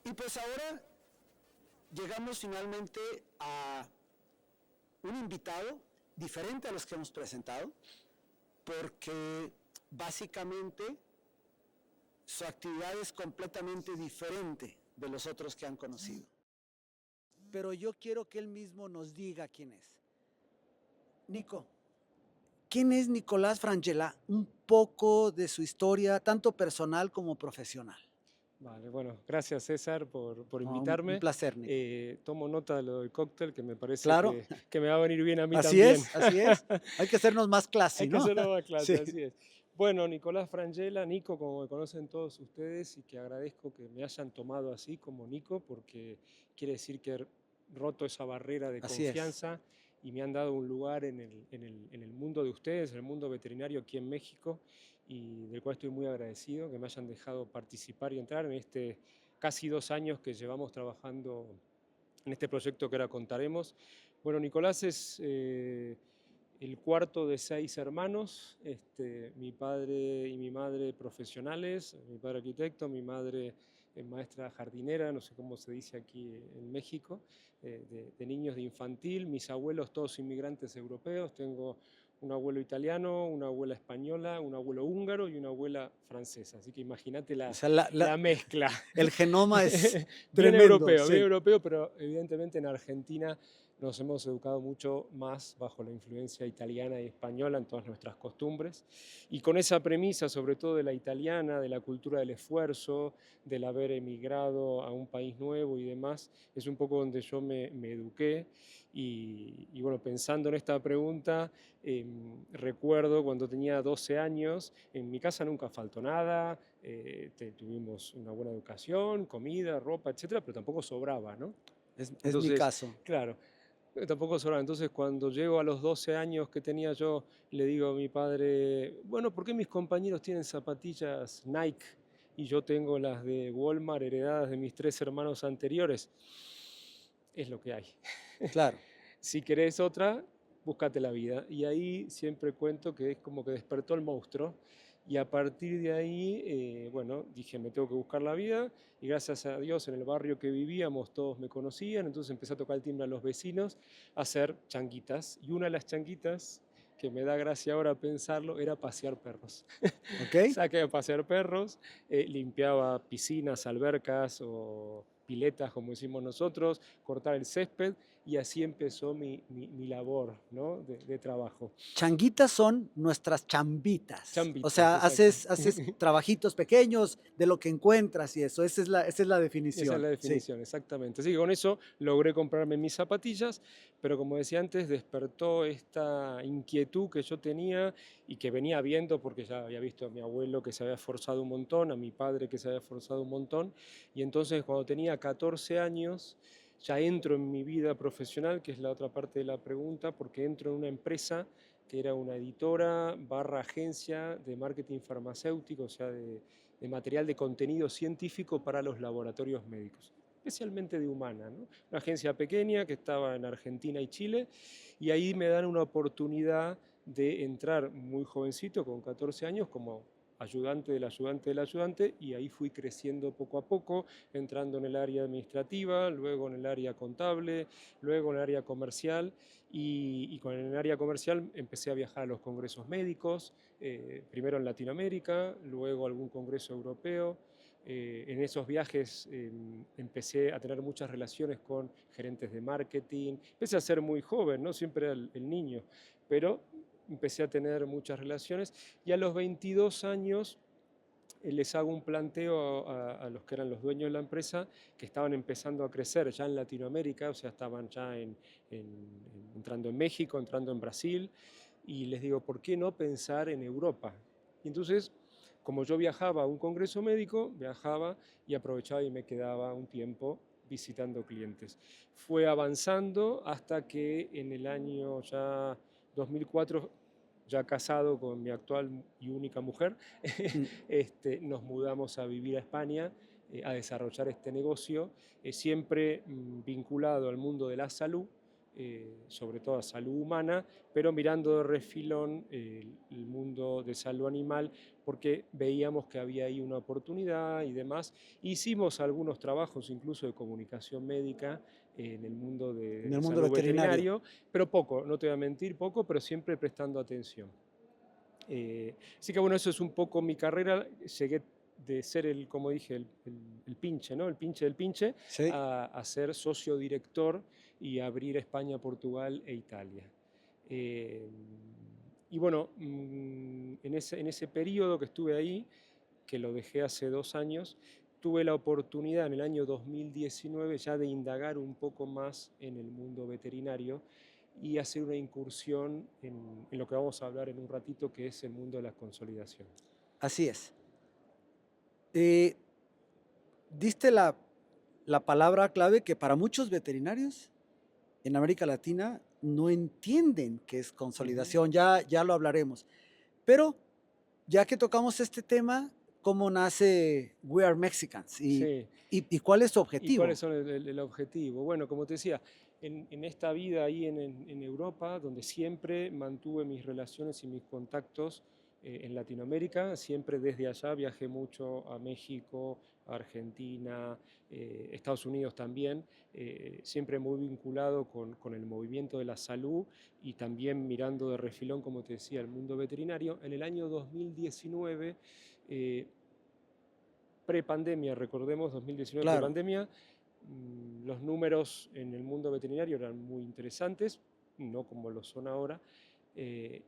Y pues ahora llegamos finalmente a un invitado diferente a los que hemos presentado, porque básicamente su actividad es completamente diferente de los otros que han conocido. Pero yo quiero que él mismo nos diga quién es. Nico, ¿quién es Nicolás Frangela? Un poco de su historia, tanto personal como profesional. Vale, bueno, gracias César por No, un invitarme. placer, Nico. Tomo nota de lo del cóctel, que me parece Claro, que me va a venir bien a mí así también. es, así es. Hay que hacernos más classy, Hay que ¿no? hacerlo más clase, Sí. así es. Bueno, Nicolás Frangela, Nico, como me conocen todos ustedes, y que agradezco que me hayan tomado así como Nico, porque quiere decir que he roto esa barrera de Así es. confianza y me han dado un lugar en el mundo de ustedes, en el mundo veterinario aquí en México, y del cual estoy muy agradecido, que me hayan dejado participar y entrar en este casi 2 años que llevamos trabajando en este proyecto que ahora contaremos. Bueno, Nicolás es el cuarto de 6 hermanos, mi padre y mi madre profesionales, mi padre arquitecto, mi madre maestra jardinera, no sé cómo se dice aquí en México, de niños de infantil, mis abuelos todos inmigrantes europeos, tengo un abuelo italiano, una abuela española, un abuelo húngaro y una abuela francesa, así que imagínate O sea, la mezcla. el genoma es tremendo, Bien sí. europeo, pero evidentemente en Argentina nos hemos educado mucho más bajo la influencia italiana y española en todas nuestras costumbres. Y con esa premisa, sobre todo de la italiana, de la cultura del esfuerzo, del haber emigrado a un país nuevo y demás, es un poco donde yo me eduqué. Y bueno, pensando en esta pregunta, recuerdo cuando tenía 12 años, en mi casa nunca faltó nada, tuvimos una buena educación, comida, ropa, etcétera, pero tampoco sobraba, ¿no? Es mi Entonces, caso. claro, tampoco sobraba. Entonces, cuando llego a los 12 años que tenía yo, le digo a mi padre, bueno, ¿por qué mis compañeros tienen zapatillas Nike y yo tengo las de Walmart heredadas de mis 3 hermanos anteriores? Es lo que hay. Claro. Si querés otra, búscate la vida. Y ahí siempre cuento que es como que despertó el monstruo. Y a partir de ahí, bueno, dije, me tengo que buscar la vida. Y gracias a Dios, en el barrio que vivíamos, todos me conocían. Entonces empecé a tocar el timbre a los vecinos, a hacer changuitas. Y una de las changuitas, que me da gracia ahora pensarlo, era pasear perros. ¿Ok? Saqué a pasear perros, limpiaba piscinas, albercas o piletas, como decimos nosotros, cortar el césped, y así empezó mi labor, ¿no? de trabajo. Changuitas son nuestras chambitas. O Chambitas, sea, exacto. haces trabajitos pequeños de lo que encuentras y eso. Esa es la Esa es definición. la Sí. definición, exactamente. Así que con eso logré comprarme mis zapatillas, pero como decía antes, despertó esta inquietud que yo tenía y que venía viendo porque ya había visto a mi abuelo que se había esforzado un montón, a mi padre que se había esforzado un montón, y entonces cuando tenía 14 años ya entro en mi vida profesional, que es la otra parte de la pregunta, porque entro en una empresa que era una editora barra agencia de marketing farmacéutico, o sea, de material de contenido científico para los laboratorios médicos, especialmente de humana, ¿no? Una agencia pequeña que estaba en Argentina y Chile, y ahí me dan una oportunidad de entrar muy jovencito, con 14 años, como ayudante del ayudante del ayudante, y ahí fui creciendo poco a poco, entrando en el área administrativa, luego en el área contable, luego en el área comercial, y con el área comercial empecé a viajar a los congresos médicos, primero en Latinoamérica, luego algún congreso europeo. En esos viajes empecé a tener muchas relaciones con gerentes de marketing. Empecé a ser muy joven, ¿no? Siempre era el niño, pero empecé a tener muchas relaciones, y a los 22 años les hago un planteo a los que eran los dueños de la empresa, que estaban empezando a crecer ya en Latinoamérica, o sea, estaban ya entrando en México, entrando en Brasil, y les digo, ¿por qué no pensar en Europa? Y entonces, como yo viajaba a un congreso médico, viajaba y aprovechaba y me quedaba un tiempo visitando clientes. Fue avanzando hasta que en el año ya 2004, ya casado con mi actual y única mujer, Mm. nos mudamos a vivir a España, a desarrollar este negocio, siempre vinculado al mundo de la salud, sobre todo a salud humana, pero mirando de refilón el mundo de salud animal, porque veíamos que había ahí una oportunidad y demás. Hicimos algunos trabajos incluso de comunicación médica en el mundo En de el mundo salud veterinario. veterinario, pero poco, no te voy a mentir, poco, pero siempre prestando atención. Así que bueno, eso es un poco mi carrera. Llegué de ser como dije, el pinche, ¿no? El pinche del pinche, Sí. a ser socio director y abrir España, Portugal e Italia. Eh, y bueno, en ese periodo que estuve ahí, que lo dejé hace 2 años, tuve la oportunidad en el año 2019 ya de indagar un poco más en el mundo veterinario y hacer una incursión en lo que vamos a hablar en un ratito, que es el mundo de la consolidación. Así es. Eh, diste la palabra clave que para muchos veterinarios en América Latina no entienden qué es Ujú. consolidación, ya lo hablaremos. Pero ya que tocamos este tema, ¿cómo nace We Are Mexicans? Sí. Y cuál es su ¿Y cuáles objetivo? son el objetivo? Bueno, como te decía, en esta vida ahí en Europa, donde siempre mantuve mis relaciones y mis contactos en Latinoamérica, siempre desde allá viajé mucho a México, a Argentina, Estados Unidos también, siempre muy vinculado con el movimiento de la salud y también mirando de refilón, como te decía, el mundo veterinario. En el año 2019, eh, prepandemia, recordemos, 2019 Claro, prepandemia, los números en el mundo veterinario eran muy interesantes, no como lo son ahora. eh,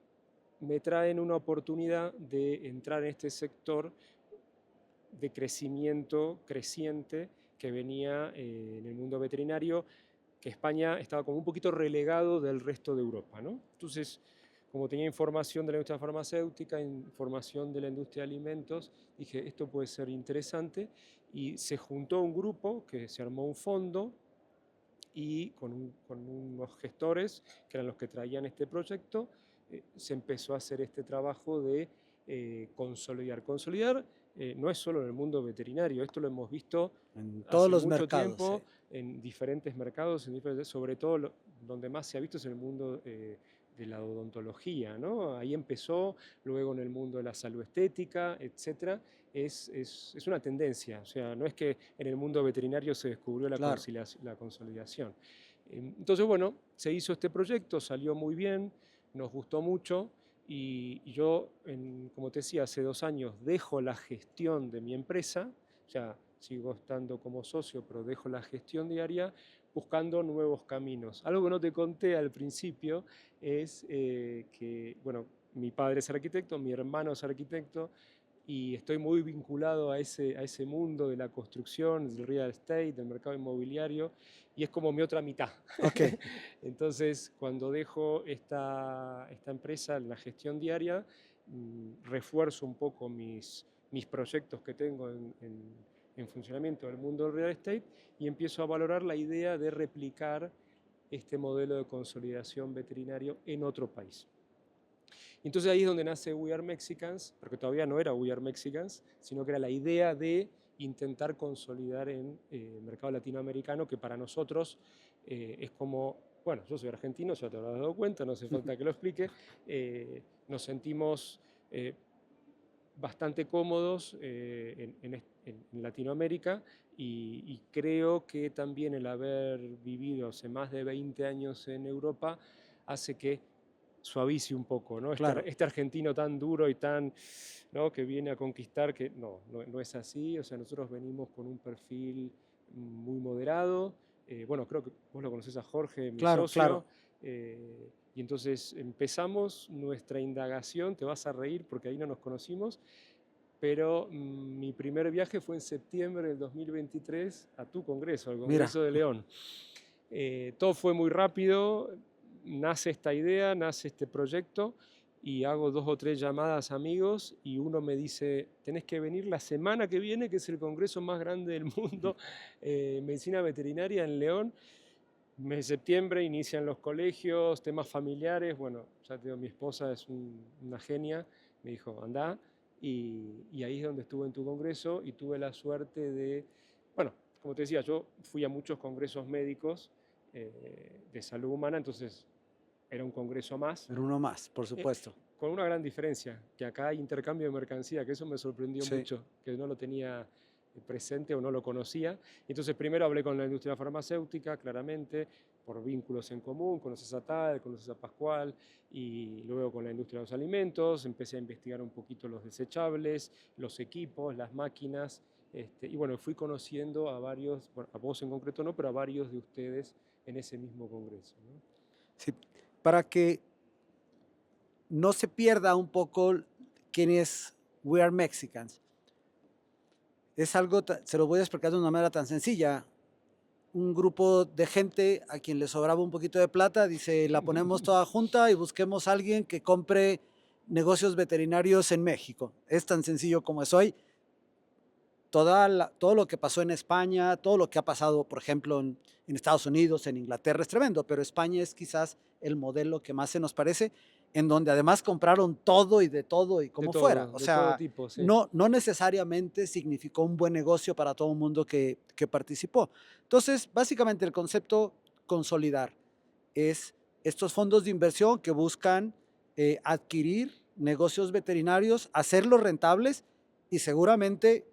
Me traen una oportunidad de entrar en este sector de crecimiento creciente que venía en el mundo veterinario, que España estaba como un poquito relegado del resto de Europa, ¿no? Entonces, como tenía información de la industria farmacéutica, información de la industria de alimentos, dije, esto puede ser interesante, y se juntó un grupo que se armó un fondo y con unos gestores que eran los que traían este proyecto, se empezó a hacer este trabajo de consolidar. Consolidar no es solo en el mundo veterinario, esto lo hemos visto en todos hace los mucho mercados, sí. tiempo en diferentes mercados, sobre todo donde más se ha visto es en el mundo de la odontología, ¿no? Ahí empezó, luego en el mundo de la salud estética, etcétera. Es una tendencia, o sea, no es que en el mundo veterinario se descubrió Claro. la consolidación. Entonces, bueno, se hizo este proyecto, salió muy bien, nos gustó mucho y yo, como te decía, hace 2 años dejo la gestión de mi empresa, o sea, sigo estando como socio, pero dejo la gestión diaria buscando nuevos caminos. Algo que no te conté al principio es que, bueno, mi padre es arquitecto, mi hermano es arquitecto, y estoy muy vinculado a ese mundo de la construcción, del real estate, del mercado inmobiliario, y es como mi otra mitad. Ok, Entonces, cuando dejo esta empresa en la gestión diaria, refuerzo un poco mis proyectos que tengo en funcionamiento del mundo del real estate y empiezo a valorar la idea de replicar este modelo de consolidación veterinario en otro país. Entonces ahí es donde nace We Are Mexicans, porque todavía no era We Are Mexicans, sino que era la idea de intentar consolidar en el mercado latinoamericano, que para nosotros es como, bueno, yo soy argentino, ya te habrás dado cuenta, no hace falta que lo explique, nos sentimos bastante cómodos en Latinoamérica y creo que también el haber vivido hace más de 20 años en Europa hace que suavice un poco, ¿no? claro. Este argentino tan duro y tan, ¿no? Que viene a conquistar, que no es así, o sea, nosotros venimos con un perfil muy moderado, bueno, creo que vos lo conocés a Jorge, mi Claro, socio, claro. y entonces empezamos nuestra indagación, te vas a reír porque ahí no nos conocimos, pero mi primer viaje fue en septiembre del 2023 a tu congreso, al Mira, Congreso de León. Todo fue muy rápido, nace esta idea, nace este proyecto y hago 2 o 3 llamadas a amigos y uno me dice, tenés que venir la semana que viene, que es el congreso más grande del mundo, medicina veterinaria en León. Mes de septiembre inician los colegios, temas familiares, bueno, ya te digo, mi esposa es una genia, me dijo, anda, y ahí es donde estuve en tu congreso y tuve la suerte de, bueno, como te decía, yo fui a muchos congresos médicos de salud humana, entonces era un congreso más. Pero uno más, por supuesto. Con una gran diferencia, que acá hay intercambio de mercancía, que eso me sorprendió Sí. mucho, que no lo tenía presente o no lo conocía. Entonces primero hablé con la industria farmacéutica, claramente, por vínculos en común, conoces a Tal, conoces a Pascual, y luego con la industria de los alimentos, empecé a investigar un poquito los desechables, los equipos, las máquinas, y bueno, fui conociendo a varios, bueno, a vos en concreto no, pero a varios de ustedes en ese mismo congreso, ¿no? Sí, para que no se pierda un poco quién es We Are Mexicans. Es algo, se lo voy a explicar de una manera tan sencilla. Un grupo de gente a quien le sobraba un poquito de plata, dice, la ponemos toda junta y busquemos a alguien que compre negocios veterinarios en México. Es tan sencillo como es hoy. Todo lo que pasó en España, todo lo que ha pasado, por ejemplo, en Estados Unidos, en Inglaterra, es tremendo, pero España es quizás el modelo que más se nos parece, en donde además compraron todo y como fuera. O De todo sea, tipo, sí. no necesariamente significó un buen negocio para todo el mundo que participó. Entonces, básicamente el concepto consolidar es estos fondos de inversión que buscan adquirir negocios veterinarios, hacerlos rentables y seguramente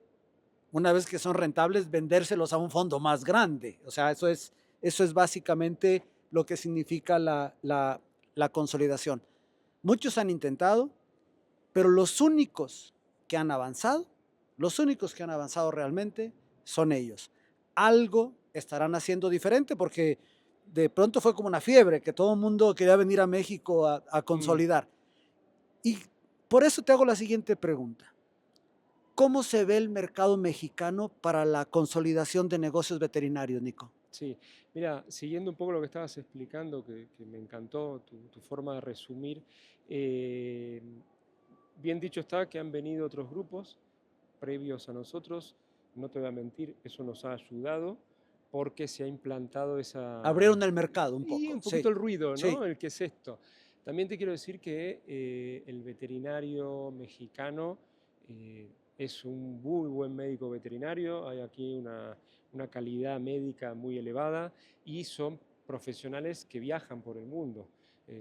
una vez que son rentables, vendérselos a un fondo más grande. O sea, eso es básicamente lo que significa la consolidación. Muchos han intentado, pero los únicos que han avanzado realmente son ellos. Algo estarán haciendo diferente porque de pronto fue como una fiebre, que todo el mundo quería venir a México a consolidar. Y por eso te hago la siguiente pregunta. ¿Cómo se ve el mercado mexicano para la consolidación de negocios veterinarios, Nico? Sí, mira, siguiendo un poco lo que estabas explicando, que me encantó tu forma de resumir, eh, bien dicho está que han venido otros grupos previos a nosotros, no te voy a mentir, eso nos ha ayudado porque se ha implantado esa... Abrieron el mercado un Y poco, un sí, poquito el ruido, sí, ¿no? El que es esto. También te quiero decir que el veterinario mexicano es un muy buen médico veterinario, hay aquí una calidad médica muy elevada y son profesionales que viajan por el mundo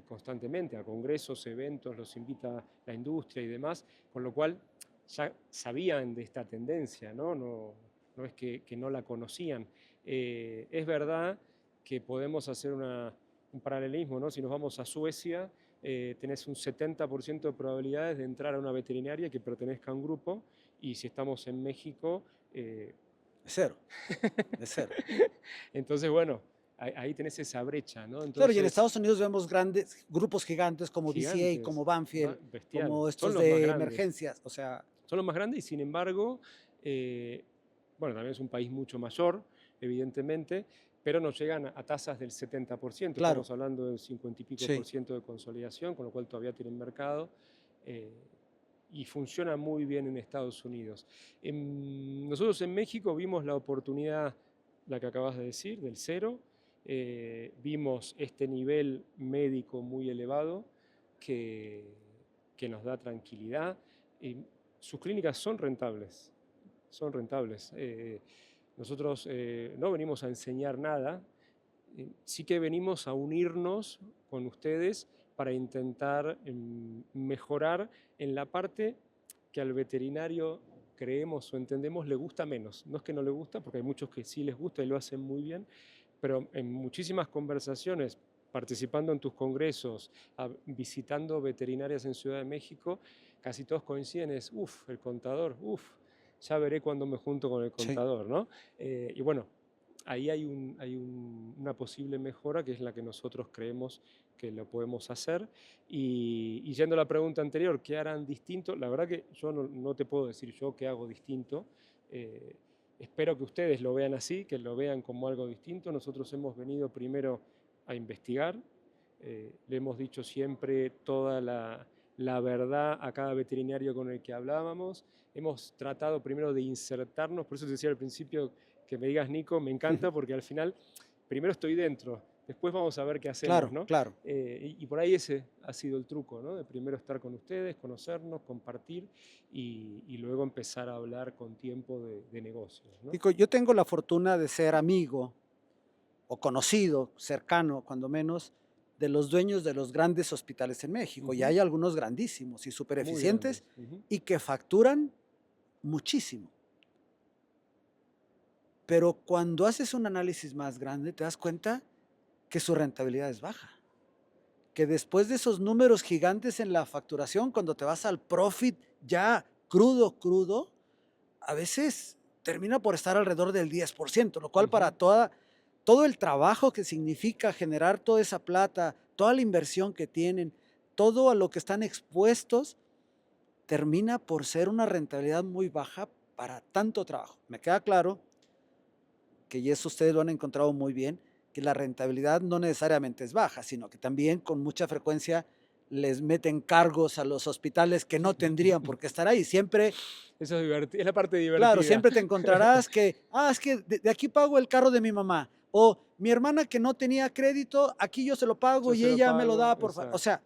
constantemente a congresos, eventos, los invita la industria y demás, con lo cual ya sabían de esta tendencia, ¿no? No es que no la conocían. Es verdad que podemos hacer un paralelismo, ¿no? Si nos vamos a Suecia, tenés un 70% de probabilidades de entrar a una veterinaria que pertenezca a un grupo, y si estamos en México... es cero, es cero. Entonces, bueno, ahí tenés esa brecha, ¿no? Claro, y en Entonces, Estados Unidos vemos grandes grupos gigantes como VCA, gigantes, como Banfield, bestial, como son estos los más de grandes. emergencias, o sea, Son los más grandes y sin embargo, bueno, también es un país mucho mayor, evidentemente, pero no llegan a tasas del 70%, claro, estamos hablando del 50 y pico por sí. ciento de consolidación, con lo cual todavía tienen mercado eh, y funciona muy bien en Estados Unidos. Nosotros en México vimos la oportunidad, la que acabas de decir, del cero, vimos este nivel médico muy elevado que, que nos da tranquilidad. Sus clínicas son rentables, son rentables. Nosotros no venimos a enseñar nada, sí que venimos a unirnos con ustedes para intentar mejorar en la parte que al veterinario creemos o entendemos le gusta menos. No es que no le gusta, porque hay muchos que sí les gusta y lo hacen muy bien, pero en muchísimas conversaciones, participando en tus congresos, visitando veterinarias en Ciudad de México, casi todos coinciden, es, uff, el contador, uff, ya veré cuando me junto con el Sí. contador, ¿no? Y bueno, ahí hay una posible mejora que es la que nosotros creemos que lo podemos hacer. Y yendo a la pregunta anterior, ¿qué harán distinto? La verdad que yo no te puedo decir yo qué hago distinto. Eh, Espero que ustedes lo vean así, que lo vean como algo distinto. Nosotros hemos venido primero a investigar, le hemos dicho siempre toda la verdad a cada veterinario con el que hablábamos. Hemos tratado primero de insertarnos, por eso te decía al principio que me digas, Nico, me encanta porque al final primero estoy dentro, después vamos a ver qué hacemos, Claro, ¿no? claro. Y por ahí ese ha sido el truco, ¿no? De primero estar con ustedes, conocernos, compartir y luego empezar a hablar con tiempo de negocios, ¿no? Nico, yo tengo la fortuna de ser amigo o conocido, cercano, cuando menos, de los dueños de los grandes hospitales en México. Y hay algunos grandísimos y súper Muy eficientes grandes. y que facturan muchísimo. Pero cuando haces un análisis más grande, te das cuenta que su rentabilidad es baja. Que después de esos números gigantes en la facturación, cuando te vas al profit ya crudo, a veces termina por estar alrededor del 10%, lo cual para todo el trabajo que significa generar toda esa plata, toda la inversión que tienen, todo a lo que están expuestos, termina por ser una rentabilidad muy baja para tanto trabajo. Me queda claro que, y eso ustedes lo han encontrado muy bien, que la rentabilidad no necesariamente es baja, sino que también con mucha frecuencia les meten cargos a los hospitales que no tendrían por qué estar ahí. Siempre, Eso es la parte claro, divertida. siempre te encontrarás que, es que de aquí pago el carro de mi mamá. O mi hermana que no tenía crédito, aquí yo se lo pago Yo y se lo ella me lo pago, da por favor. O sea,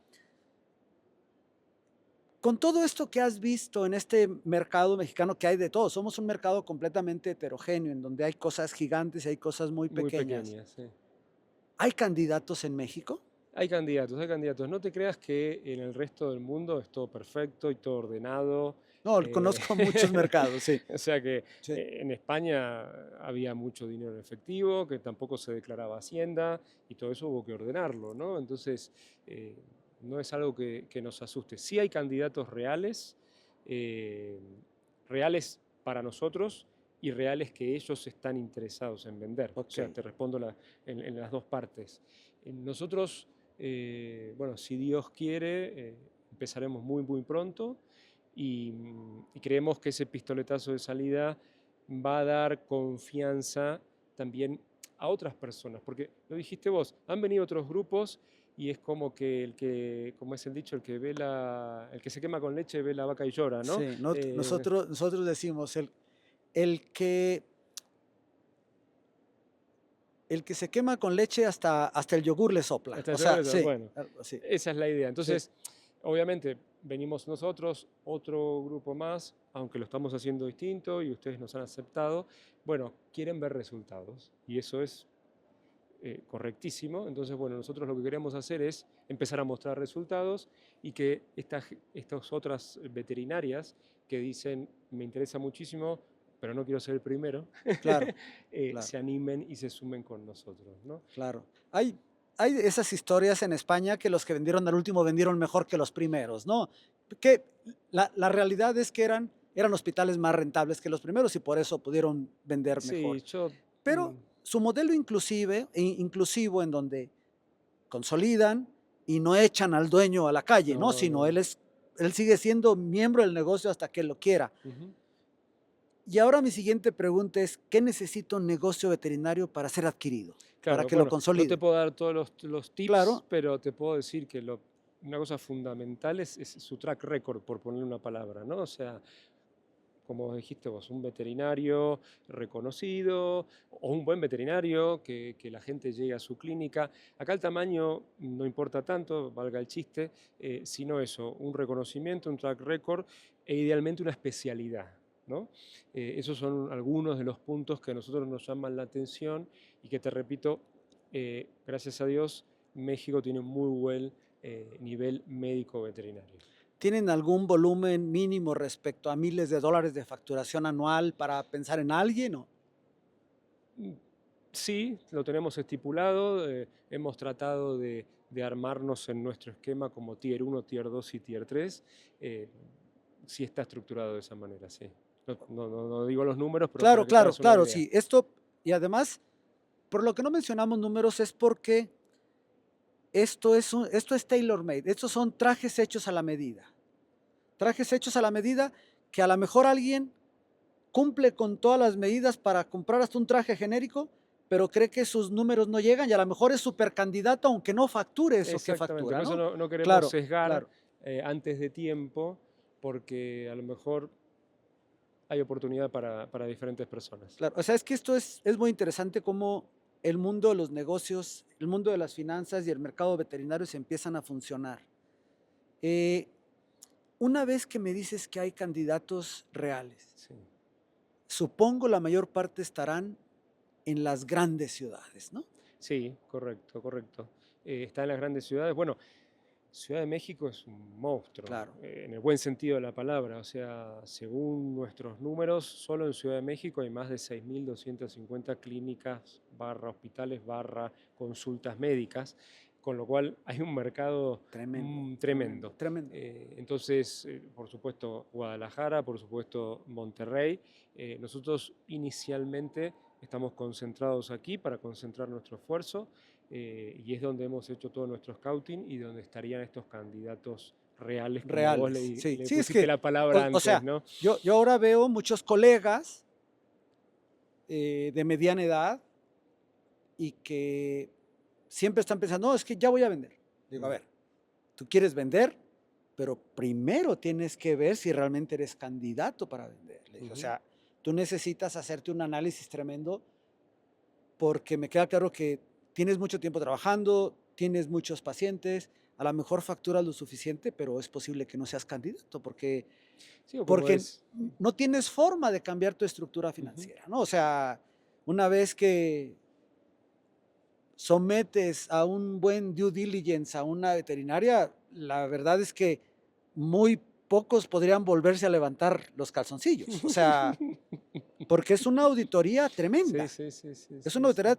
con todo esto que has visto en este mercado mexicano, que hay de todo, somos un mercado completamente heterogéneo, en donde hay cosas gigantes y hay cosas muy muy pequeñas. pequeñas, sí. ¿Hay candidatos en México? Hay candidatos, hay candidatos. No te creas que en el resto del mundo es todo perfecto y todo ordenado. No, eh, conozco muchos mercados, sí. O sea que Sí. en España había mucho dinero en efectivo, que tampoco se declaraba Hacienda y todo eso hubo que ordenarlo, ¿no? Entonces, eh, no es algo que nos asuste. Sí hay candidatos reales, eh, reales para nosotros y reales que ellos están interesados en vender. O Ok. sea, te respondo en las dos partes. Nosotros, bueno, si Dios quiere, empezaremos muy pronto y creemos que ese pistoletazo de salida va a dar confianza también a otras personas, porque lo dijiste vos, han venido otros grupos y es como que, como es el dicho, el que se quema con leche ve la vaca y llora, ¿no? Sí, nosotros decimos, el que, el que se quema con leche hasta el yogur le sopla. Hasta O llegar sea, a eso. sí, Bueno, algo así. esa es la idea. Sí, Entonces, obviamente, venimos nosotros, otro grupo más, aunque lo estamos haciendo distinto y ustedes nos han aceptado. Bueno, quieren ver resultados y eso es correctísimo. Entonces, bueno, nosotros lo que queremos hacer es empezar a mostrar resultados y que estas otras veterinarias que dicen, me interesa muchísimo, pero no quiero ser el primero, claro, claro, se animen y se sumen con nosotros, ¿no? claro. Hay esas historias en España que los que vendieron al último vendieron mejor que los primeros, ¿no? Que la realidad es que eran hospitales más rentables que los primeros y por eso pudieron vender Sí, mejor. yo... Pero su modelo inclusivo en donde consolidan y no echan al dueño a la calle, ¿no? No, Sino no. él sigue siendo miembro del negocio hasta que lo quiera. Ujú. Y ahora mi siguiente pregunta es, ¿qué necesita un negocio veterinario para ser adquirido? Para Claro, que lo bueno, no te consolide. puedo dar todos los tips, Claro, pero te puedo decir que una cosa fundamental es su track record, por poner una palabra, ¿no? O sea, como dijiste vos, un veterinario reconocido o un buen veterinario, que la gente llegue a su clínica. Acá el tamaño no importa tanto, valga el chiste, sino eso, un reconocimiento, un track record e idealmente una especialidad, ¿no? Esos son algunos de los puntos que a nosotros nos llaman la atención y que te repito, gracias a Dios, México tiene un muy buen nivel médico veterinario. ¿tienen algún volumen mínimo respecto a miles de dólares de facturación anual para pensar en alguien? ¿O? Sí, lo tenemos estipulado, hemos tratado de armarnos en nuestro esquema como Tier 1, Tier 2 y Tier 3. Sí está estructurado de esa manera, sí. No digo los números, pero para Claro, que te claro, hagas una claro, idea. sí. Esto, y además, por lo que no mencionamos números es porque esto es tailor-made. Estos son trajes hechos a la medida. Trajes hechos a la medida que a lo mejor alguien cumple con todas las medidas para comprar hasta un traje genérico, pero cree que sus números no llegan y a lo mejor es super candidato aunque no facture eso que Exactamente, factura, por eso ¿no? no queremos Claro, sesgar claro, antes de tiempo, porque a lo mejor hay oportunidad para diferentes personas. claro. O sea, es que esto es muy interesante cómo el mundo de los negocios, el mundo de las finanzas y el mercado veterinario se empiezan a funcionar. Eh, una vez que me dices que hay candidatos reales, Sí. supongo la mayor parte estarán en las grandes ciudades, ¿no? Sí, correcto, correcto. Está en las grandes ciudades. Bueno, Ciudad de México es un monstruo, Claro. en el buen sentido de la palabra. O sea, según nuestros números, solo en Ciudad de México hay más de 6.250 clínicas, barra hospitales, barra consultas médicas, con lo cual hay un mercado Tremendo, tremendo, tremendo. tremendo. Entonces, por supuesto, Guadalajara, por supuesto, Monterrey. Nosotros inicialmente estamos concentrados aquí para concentrar nuestro esfuerzo. Y es donde hemos hecho todo nuestro scouting y donde estarían estos candidatos reales, como vos Reales, sí. le Sí, es pusiste que, la palabra o antes, sea, ¿no? yo ahora veo muchos colegas de mediana edad y que siempre están pensando, no, es que ya voy a vender. Digo, a ver, tú quieres vender, pero primero tienes que ver si realmente eres candidato para vender. Le dije, o sea, tú necesitas hacerte un análisis tremendo porque me queda claro que tienes mucho tiempo trabajando, tienes muchos pacientes, a lo mejor facturas lo suficiente, pero es posible que no seas candidato Sí, o como porque es. no tienes forma de cambiar tu estructura financiera, ¿no? O sea, una vez que sometes a un buen due diligence a una veterinaria, la verdad es que muy pocos podrían volverse a levantar los calzoncillos. O sea, porque es una auditoría Sí, tremenda. sí, sí, sí, Es sí, una sí. auditoría,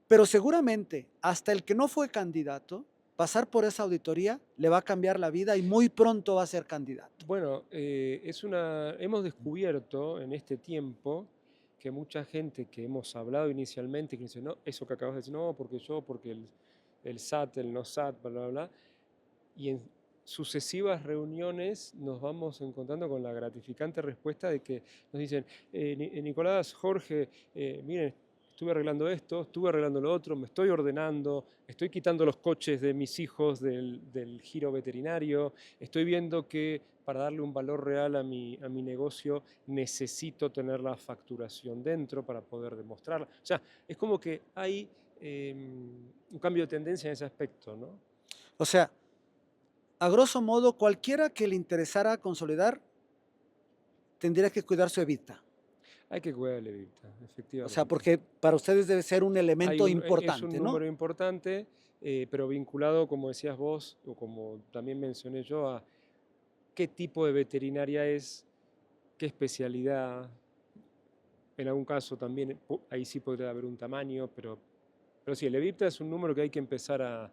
pero seguramente hasta el que no fue candidato, pasar por esa auditoría le va a cambiar la vida y muy pronto va a ser candidato. Bueno, hemos descubierto en este tiempo que mucha gente que hemos hablado inicialmente, que dice, no, eso que acabas de decir, no, porque yo, porque el SAT, el no SAT, bla, bla, bla, y en sucesivas reuniones nos vamos encontrando con la gratificante respuesta de que nos dicen, Nicolás, Jorge, miren, estuve arreglando esto, estuve arreglando lo otro, me estoy ordenando, estoy quitando los coches de mis hijos del giro veterinario, estoy viendo que para darle un valor real a mi negocio necesito tener la facturación dentro para poder demostrarla. O sea, es como que hay un cambio de tendencia en ese aspecto, ¿no? O sea, a grosso modo, cualquiera que le interesara consolidar tendría que cuidar su evita. Hay que cuidar el evita, O sea, efectivamente. porque para ustedes debe ser un elemento Es un importante, ¿no? número importante, pero vinculado, como decías vos, o como también mencioné yo, a qué tipo de veterinaria es, qué especialidad. En algún caso también, ahí sí podría haber un tamaño, pero sí, el evita es un número que hay que empezar a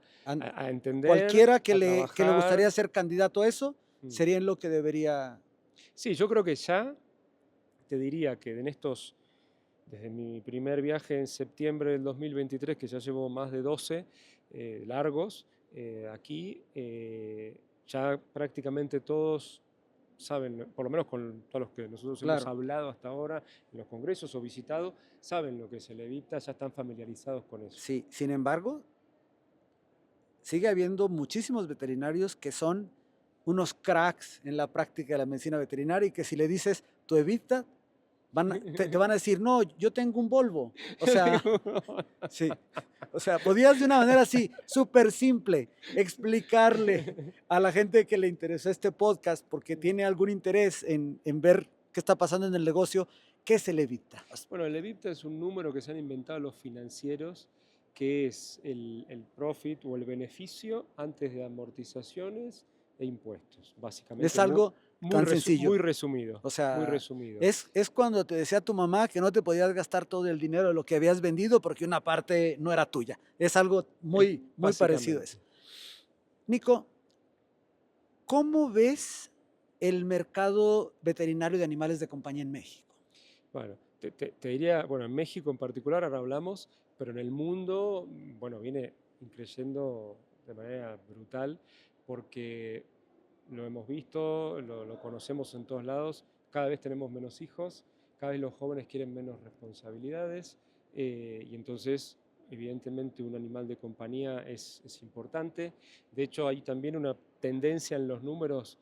entender, Cualquiera a que le trabajar. gustaría ser candidato a eso, Mm. sería en lo que debería. Sí, yo creo que ya te diría que en estos, desde mi primer viaje en septiembre del 2023, que ya llevo más de 12 largos, aquí ya prácticamente todos saben, por lo menos con todos los que nosotros hemos Claro. hablado hasta ahora en los congresos o visitado, saben lo que se le evita, ya están familiarizados con eso. Sí, sin embargo, sigue habiendo muchísimos veterinarios que son unos cracks en la práctica de la medicina veterinaria y que si le dices tu evita, te van a decir, no, yo tengo un Volvo. O sea, sí. O sea, podías de una manera así, súper simple, explicarle a la gente que le interesó este podcast porque tiene algún interés en ver qué está pasando en el negocio, qué se le evita. Bueno, el EBITDA es un número que se han inventado los financieros, que es el profit o el beneficio antes de amortizaciones e impuestos, Es básicamente algo tan sencillo. muy resumido, O muy sea, resumido. es cuando te decía tu mamá que no te podías gastar todo el dinero de lo que habías vendido porque una parte no era tuya. Es algo muy, muy parecido a eso. Básicamente. Nico, ¿cómo ves el mercado veterinario de animales de compañía en México? Bueno, te diría, bueno, en México en particular, ahora hablamos, pero en el mundo, bueno, viene creciendo de manera brutal porque lo hemos visto, lo conocemos en todos lados, cada vez tenemos menos hijos, cada vez los jóvenes quieren menos responsabilidades y entonces evidentemente un animal de compañía es importante. De hecho hay también una tendencia en los números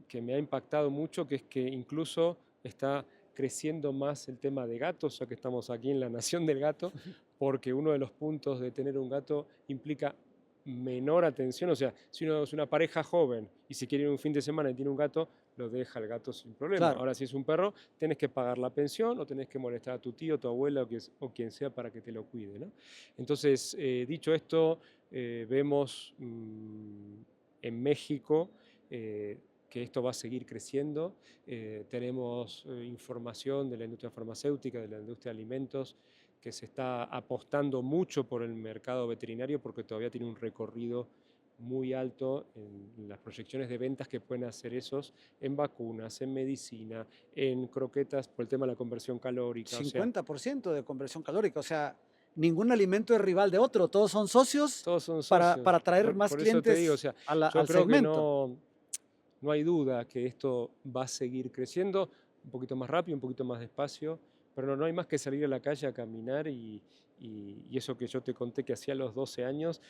que me ha impactado mucho, que es que incluso está creciendo más el tema de gatos, ya que estamos aquí en la nación del gato, porque uno de los puntos de tener un gato implica menor atención. O sea, si uno es una pareja joven y se quiere ir un fin de semana y tiene un gato, lo deja el gato sin problema. Claro. Ahora, si es un perro, tenés que pagar la pensión o tenés que molestar a tu tío, tu abuela o quien sea para que te lo cuide, ¿no? Entonces, dicho esto, vemos en México que esto va a seguir creciendo. Tenemos información de la industria farmacéutica, de la industria de alimentos, que se está apostando mucho por el mercado veterinario porque todavía tiene un recorrido muy alto en las proyecciones de ventas que pueden hacer esos en vacunas, en medicina, en croquetas por el tema de la conversión calórica. 50% de conversión calórica, o sea, ningún alimento es rival de otro, todos son socios todos son para socios. atraer más Por eso te digo, o clientes sea, yo al creo que segmento. no hay duda que esto va a seguir creciendo, un poquito más rápido, un poquito más despacio, pero no hay más que salir a la calle a caminar y eso que yo te conté que hacía a los 12 años,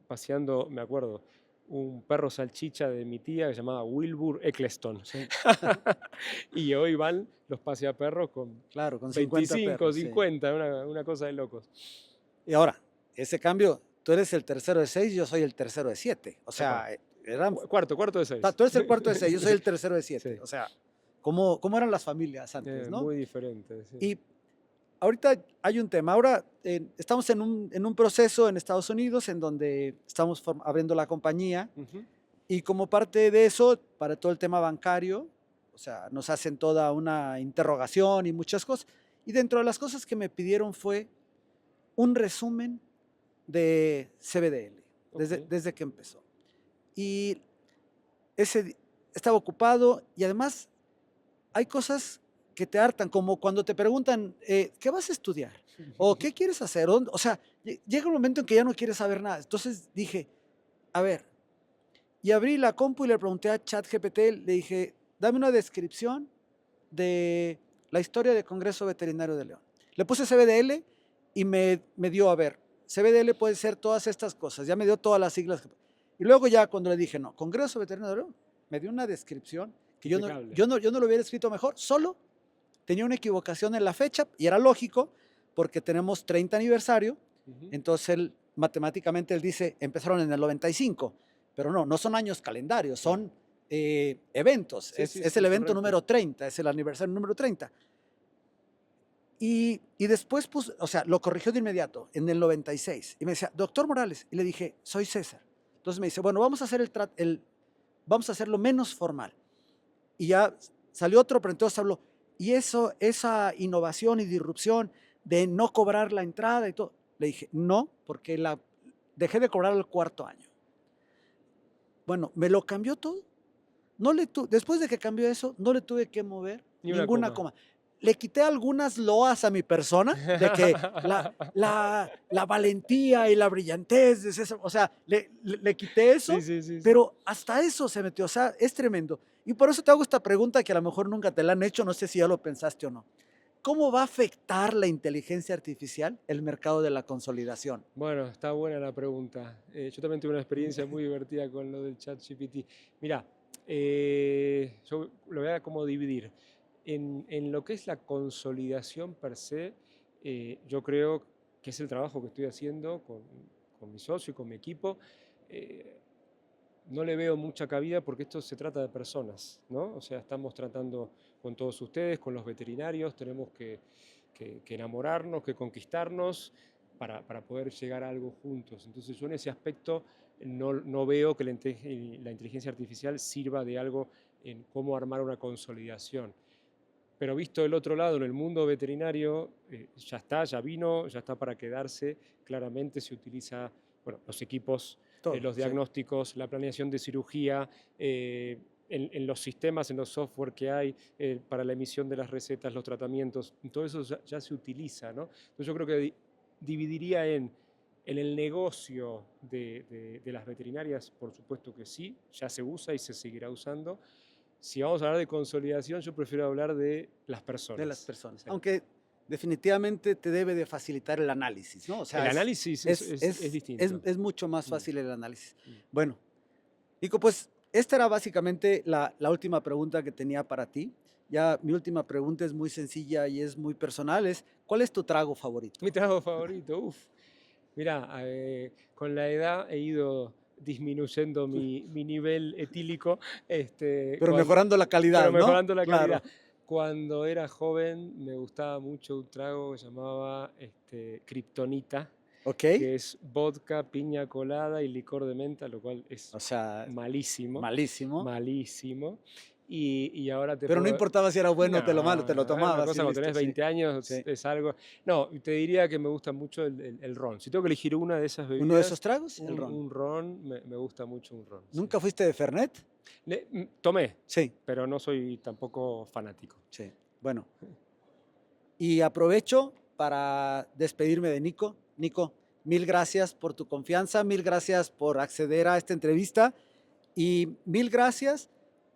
paseando, me acuerdo, un perro salchicha de mi tía que se llamaba Wilbur Eccleston. Sí, Y hoy van los paseaperros con claro, con 50 25, perros. Sí. 50, una cosa de locos. Y ahora, ese cambio, tú eres el tercero de 6, yo soy el tercero de 7. O sea, eran, Cuarto de 6. tú eres el cuarto de 6, yo soy el tercero de 7. Sí. O sea, ¿cómo eran las familias antes, no? Muy diferente. Sí. Y ahorita hay un tema. Ahora estamos en un proceso en Estados Unidos en donde estamos abriendo la compañía y como parte de eso, para todo el tema bancario, o sea, nos hacen toda una interrogación y muchas cosas. Y dentro de las cosas que me pidieron fue un resumen de CBDL desde que empezó. Y estaba ocupado y además hay cosas que te hartan, como cuando te preguntan, ¿qué vas a estudiar? ¿O qué quieres hacer? O sea, llega un momento en que ya no quieres saber nada. Entonces dije, a ver, y abrí la compu y le pregunté a ChatGPT, le dije, dame una descripción de la historia del Congreso Veterinario de León. Le puse CBDL y me dio, a ver, CBDL puede ser todas estas cosas, ya me dio todas las siglas. Y luego ya cuando le dije, no, Congreso Veterinario de León, me dio una descripción que yo no lo hubiera escrito mejor, solo tenía una equivocación en la fecha y era lógico porque tenemos 30 aniversario, entonces matemáticamente él dice, empezaron en el 95, pero no son años calendarios, son eventos, es el evento número 30, es el aniversario número 30. Y después o sea, lo corrigió de inmediato, en el 96, y me decía, doctor Morales, y le dije, soy César. Entonces me dice, bueno, vamos a hacerlo menos formal. Y ya salió otro, pero entonces habló, y esa innovación y disrupción de no cobrar la entrada y todo, le dije, no, porque dejé de cobrar al 4º año. Bueno, me lo cambió todo. Después de que cambió eso, no le tuve que mover ninguna coma. Le quité algunas loas a mi persona, de que la valentía y la brillantez, o sea, le quité eso, pero hasta eso se metió, o sea, es tremendo. Y por eso te hago esta pregunta que a lo mejor nunca te la han hecho, no sé si ya lo pensaste o no. ¿Cómo va a afectar la inteligencia artificial el mercado de la consolidación? Bueno, está buena la pregunta. Yo también tuve una experiencia muy divertida con lo del ChatGPT. Mirá, yo lo voy a como dividir. En lo que es la consolidación per se, yo creo que es el trabajo que estoy haciendo con mi socio y con mi equipo. No le veo mucha cabida porque esto se trata de personas, ¿no? O sea, estamos tratando con todos ustedes, con los veterinarios, tenemos que enamorarnos, que conquistarnos para poder llegar a algo juntos. Entonces yo en ese aspecto no veo que la inteligencia artificial sirva de algo en cómo armar una consolidación. Pero visto del otro lado, en el mundo veterinario, ya está, ya vino, ya está para quedarse. Claramente se utiliza, bueno, los equipos, los diagnósticos, la planeación de cirugía, en los sistemas, en los software que hay para la emisión de las recetas, los tratamientos, todo eso ya se utiliza, ¿no? Entonces yo creo que dividiría en el negocio de las veterinarias, por supuesto que sí, ya se usa y se seguirá usando. Si vamos a hablar de consolidación, yo prefiero hablar de las personas. De las personas. Sí. Aunque definitivamente te debe de facilitar el análisis, ¿no? O sea, el análisis es distinto. Es mucho más fácil el análisis. Bueno, Nico, pues esta era básicamente la última pregunta que tenía para ti. Ya mi última pregunta es muy sencilla y es muy personal. ¿Cuál es tu trago favorito? Mi trago favorito, Mira, con la edad he ido disminuyendo mi nivel etílico. Pero mejorando la calidad, pero ¿no? mejorando la Claro. calidad. Cuando era joven me gustaba mucho un trago que se llamaba Kryptonita, ¿Ok? que es vodka, piña colada y licor de menta, lo cual es O sea, malísimo, malísimo. malísimo. Y ahora te Pero no puedo... importaba si era bueno o te lo malo, te lo No, es una tomabas y cosa cuando listo, tenés sí. 20 años, Sí. es algo... No, te diría que me gusta mucho el ron. Si tengo que elegir una de esas ¿Uno de bebidas, esos tragos? El ron. un ron, me gusta mucho un ron. Sí. ¿Nunca fuiste de Fernet? Tomé, Sí, pero no soy tampoco fanático. sí. Bueno, y aprovecho para despedirme de Nico. Nico, mil gracias por tu confianza, mil gracias por acceder a esta entrevista y mil gracias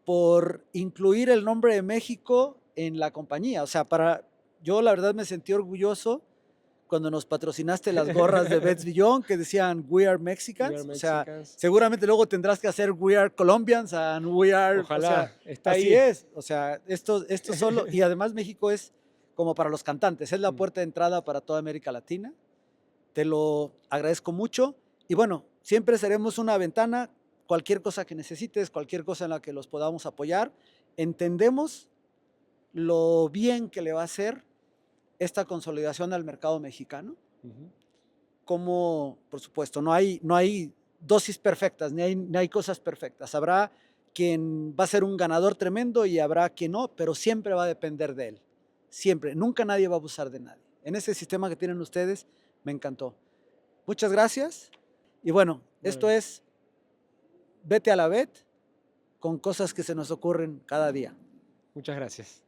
por incluir el nombre de México en la compañía. O sea, yo la verdad me sentí orgulloso cuando nos patrocinaste las gorras de Bets Beyond que decían We Are We Mexicans. are O sea, Mexicans. seguramente luego tendrás que hacer We Are Colombians and We Are. Ojalá, o sea, está así ahí. es. O sea, esto solo. Y además México es como para los cantantes, es la puerta de entrada para toda América Latina. Te lo agradezco mucho. Y bueno, siempre seremos una ventana. Cualquier cosa que necesites, cualquier cosa en la que los podamos apoyar. Entendemos lo bien que le va a hacer esta consolidación al mercado mexicano. Como, por supuesto, no hay dosis perfectas, ni hay cosas perfectas. Habrá quien va a ser un ganador tremendo y habrá quien no, pero siempre va a depender de él. Siempre. Nunca nadie va a abusar de nadie. En ese sistema que tienen ustedes, me encantó. Muchas gracias. Y bueno, esto es Vete a la Bet con cosas que se nos ocurren cada día. Muchas gracias.